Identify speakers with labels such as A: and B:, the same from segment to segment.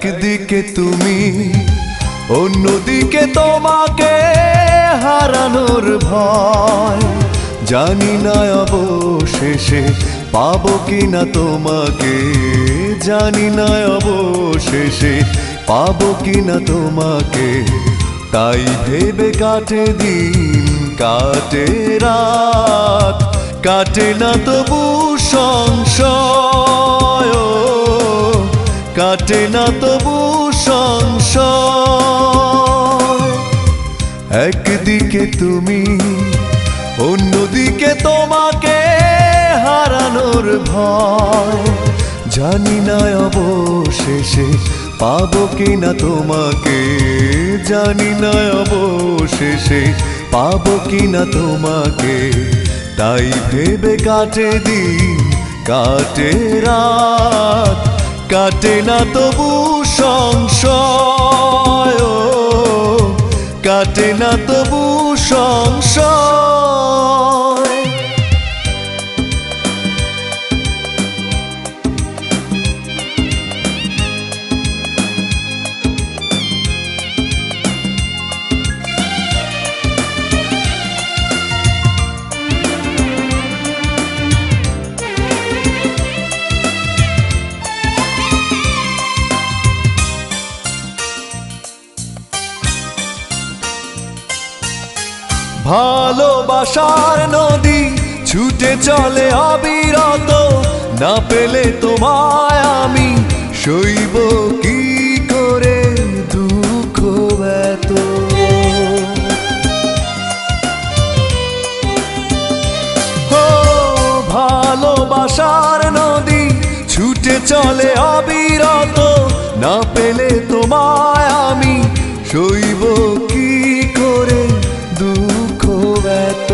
A: একদিকে তুমি, অন্যদিকে তোমাকে হারানোর ভয়। জানি না অবশেষে পাবো কিনা তোমাকে, জানি না অবশেষে পাবো কিনা তোমাকে। তাই ভেবে কাটে দিন, কাটে রাত, কাটে না তবু সংশয়, কাটে না তবু সংশয়। একদিকে তুমি, অন্যদিকে তোমাকে হারানোর ভয়। জানি না অবশেষে পাবো কিনা তোমাকে, জানি না অবশেষে পাবো কিনা তোমাকে। তাই ভেবে কাটে দিন, কাটে রাত, কাটে না তবু সংশয়, কাটে না তবু সংশয়। ভালোবাসার নদী ছুটে চলে অবিরত, না পেলে তোমায় আমি সইব কি করে দুঃখ এত। ও ভালোবাসার নদী ছুটে চলে অবিরত, না পেলে তোমায় আমি সইব কি করে দুঃখ এত।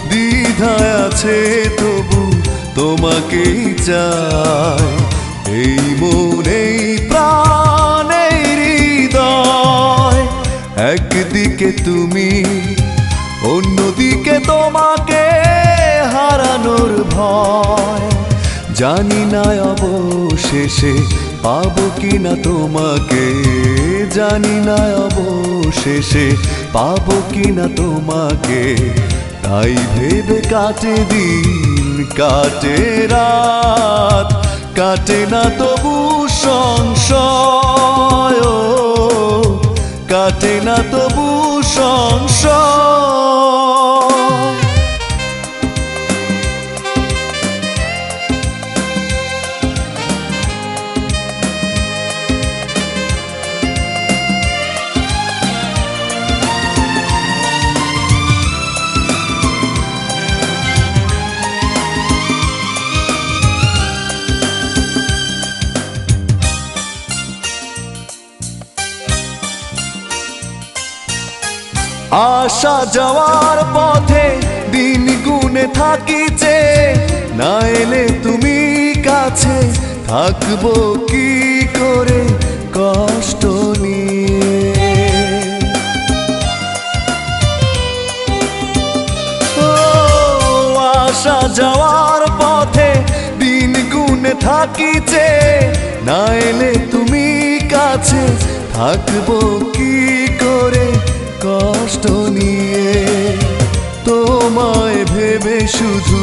A: দ্বিধায় আছে তবু তোমাকেই চাই, এই মনে প্রাণ এই হৃদয়। একদিকে তুমি, অন্যদিকে তোমাকে হারানোর ভয়। জানি না অবশেষে পাবো কিনা তোমাকে, জানি না অবশেষে পাবো কিনা তোমাকে। তাই ভেবে কাটে দিন, কাটে রাত, কাটে না তবু সংশয়, কাটে না তবু সংশয়। আসা যাওয়ার পথে দিন গুনে থাকিছে, না এলে তুমি কাছে থাকবো কি করে কষ্ট নিয়ে। ও আসা যাওয়ার পথে দিন গুনে থাকিছে, না এলে তুমি কাছে থাকবো কি করে কষ্ট নিয়ে। তোমায় ভেবে শুধু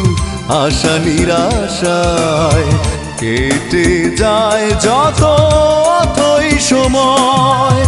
A: আশা নিরাশায় কেটে যায় যত অথই সময়।